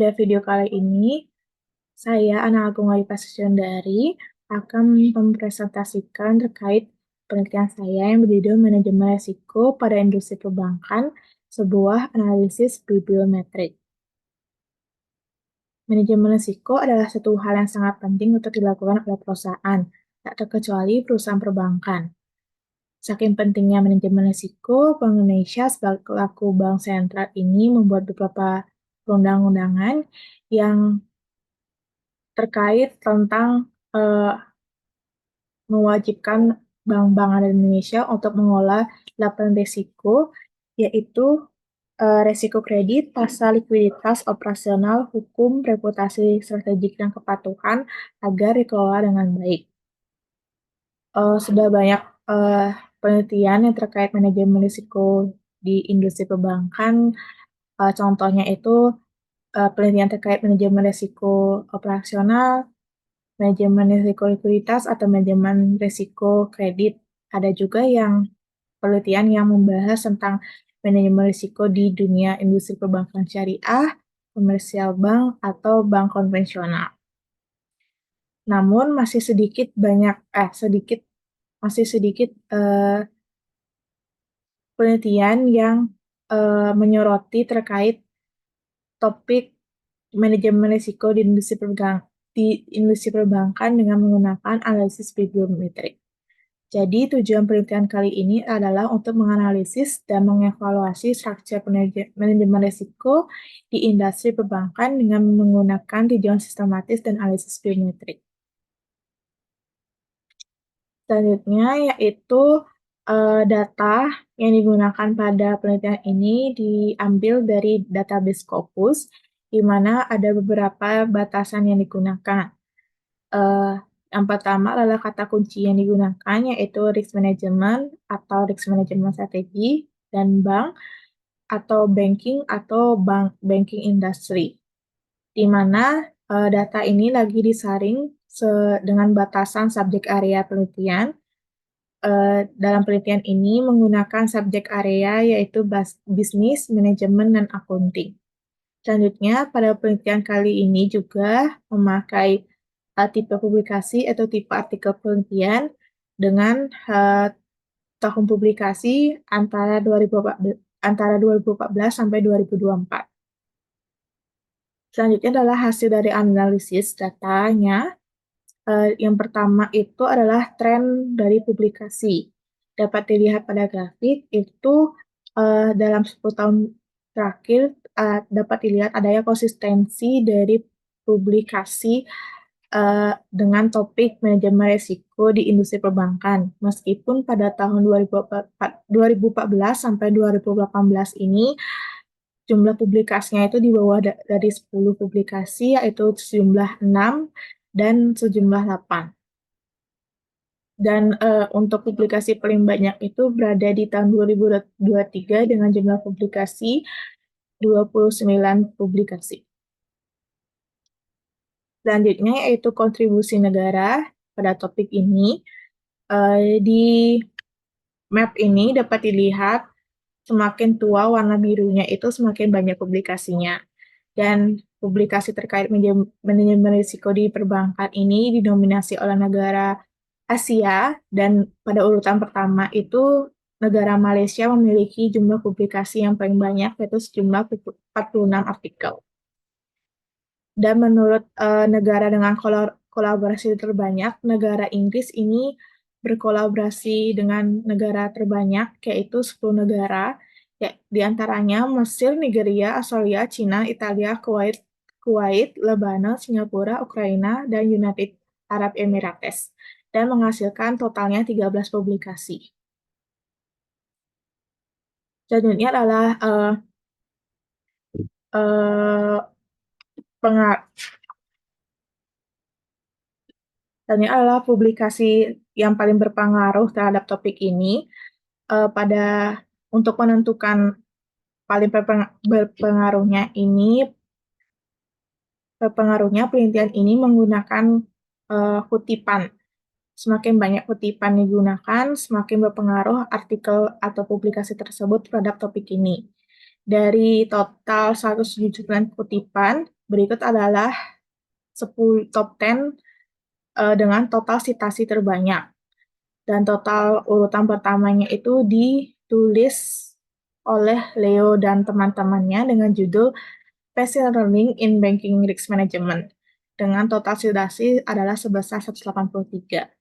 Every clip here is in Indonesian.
Pada video kali ini, saya, Ana Agung Walita Susyandari, akan mempresentasikan terkait penelitian saya yang berjudul Manajemen Risiko pada Industri Perbankan, sebuah analisis bibliometrik. Manajemen risiko adalah satu hal yang sangat penting untuk dilakukan oleh perusahaan, tak terkecuali perusahaan perbankan. Saking pentingnya manajemen risiko, Bank Indonesia selaku bank sentral ini membuat beberapa perundang-undangan yang terkait tentang mewajibkan bank-bank di Indonesia untuk mengolah 8 risiko, yaitu resiko kredit, pasar likuiditas, operasional, hukum, reputasi strategik, dan kepatuhan agar dikelola dengan baik. Sudah banyak penelitian yang terkait manajemen risiko di industri perbankan, contohnya itu penelitian terkait manajemen risiko operasional, manajemen risiko likuiditas, atau manajemen risiko kredit. Ada juga yang penelitian yang membahas tentang manajemen risiko di dunia industri perbankan syariah, komersial bank, atau bank konvensional. Namun masih sedikit penelitian yang menyoroti terkait topik manajemen risiko di industri perbankan dengan menggunakan analisis bibliometrik. Jadi, tujuan penelitian kali ini adalah untuk menganalisis dan mengevaluasi struktur manajemen risiko di industri perbankan dengan menggunakan tinjauan sistematis dan analisis biometrik. Selanjutnya, yaitu data yang digunakan pada penelitian ini diambil dari database Scopus, di mana ada beberapa batasan yang digunakan. Yang pertama adalah kata kunci yang digunakan, yaitu risk management atau risk management strategi, dan bank atau banking atau banking industry, di mana data ini lagi disaring dengan batasan subjek area penelitian. Dalam penelitian ini menggunakan subjek area yaitu bisnis, manajemen, dan accounting. Selanjutnya, pada penelitian kali ini juga memakai tipe publikasi atau tipe artikel penelitian dengan tahun publikasi antara 2014 sampai 2024. Selanjutnya adalah hasil dari analisis datanya. Yang pertama itu adalah tren dari publikasi. Dapat dilihat pada grafik itu dalam 10 tahun terakhir dapat dilihat adanya konsistensi dari publikasi dengan topik manajemen risiko di industri perbankan. Meskipun pada tahun 2014 sampai 2018 ini jumlah publikasinya itu di bawah dari 10 publikasi, yaitu sejumlah 6 dan sejumlah 8. Dan untuk publikasi paling banyak itu berada di tahun 2023 dengan jumlah publikasi 29 publikasi. Selanjutnya yaitu kontribusi negara pada topik ini. Di map ini dapat dilihat semakin tua warna birunya itu semakin banyak publikasinya. Dan publikasi terkait manajemen risiko di perbankan ini didominasi oleh negara Asia, dan pada urutan pertama itu negara Malaysia memiliki jumlah publikasi yang paling banyak, yaitu sejumlah 46 artikel. Dan menurut negara dengan kolaborasi terbanyak, negara Inggris ini berkolaborasi dengan negara terbanyak, yaitu 10 negara, ya, diantaranya Mesir, Nigeria, Australia, China, Italia, Kuwait, Lebanon, Singapura, Ukraina, dan United Arab Emirates, dan menghasilkan totalnya 13 publikasi. Selanjutnya adalah publikasi yang paling berpengaruh terhadap topik ini. Untuk menentukan paling berpengaruhnya penelitian ini menggunakan kutipan. Semakin banyak kutipan digunakan, semakin berpengaruh artikel atau publikasi tersebut terhadap topik ini. Dari total 179 kutipan Berikut adalah 10 top 10 dengan total sitasi terbanyak. Dan total urutan pertamanya itu ditulis oleh Leo dan teman-temannya dengan judul Machine Learning in Banking Risk Management dengan total sitasi adalah sebesar 183.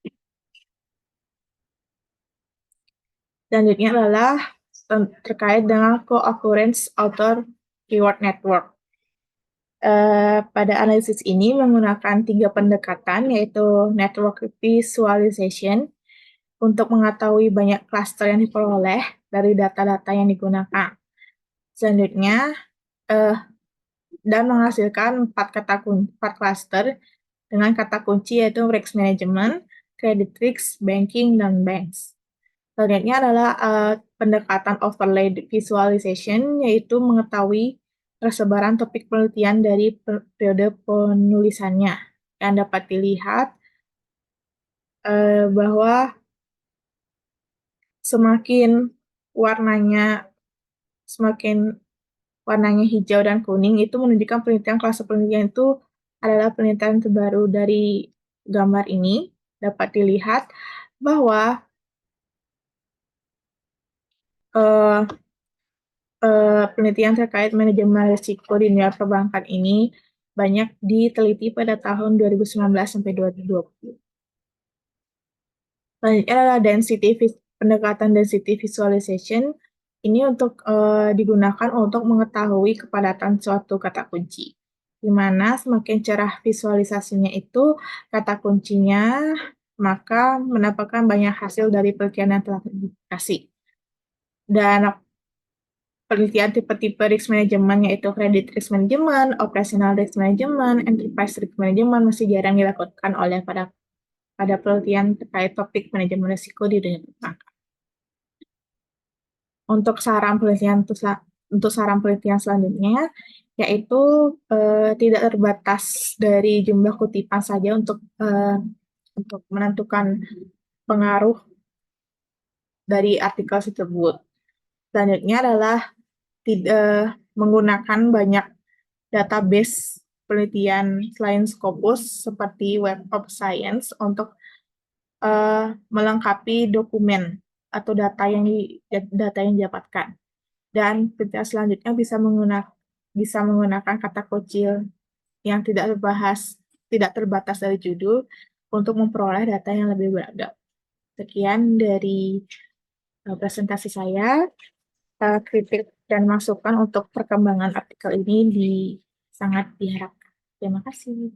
Selanjutnya adalah terkait dengan co-occurrence author keyword network. Pada analisis ini menggunakan 3 pendekatan, yaitu network visualization untuk mengetahui banyak cluster yang diperoleh dari data-data yang digunakan. Selanjutnya, dan menghasilkan 4 cluster dengan kata kunci yaitu risk management, credit risk, banking, dan banks. Selanjutnya adalah pendekatan overlay visualization, yaitu mengetahui persebaran topik penelitian dari periode penulisannya. Yang dapat dilihat bahwa semakin warnanya hijau dan kuning itu menunjukkan penelitian klase penelitian itu adalah penelitian terbaru. Dari gambar ini dapat dilihat bahwa penelitian terkait manajemen risiko di dunia perbankan ini banyak diteliti pada tahun 2019 sampai 2020. Selanjutnya adalah pendekatan density visualization. Ini digunakan untuk mengetahui kepadatan suatu kata kunci, di mana semakin cerah visualisasinya itu kata kuncinya, maka mendapatkan banyak hasil dari penelitian yang telah terpublikasi. Dan penelitian tipe-tipe risk management yaitu credit risk management, operational risk management, enterprise risk management masih jarang dilakukan oleh pada penelitian terkait topik manajemen risiko di dunia perbankan. Untuk saran penelitian selanjutnya, yaitu tidak terbatas dari jumlah kutipan saja untuk menentukan pengaruh dari artikel tersebut. Selanjutnya adalah menggunakan banyak database penelitian selain Scopus seperti Web of Science untuk melengkapi dokumen atau data yang didapatkan. Dan penelitian selanjutnya bisa menggunakan kata kunci yang tidak terbatas dari judul untuk memperoleh data yang lebih beragam. Sekian dari presentasi saya. Kritik dan masukan untuk perkembangan artikel ini sangat diharapkan. Terima kasih.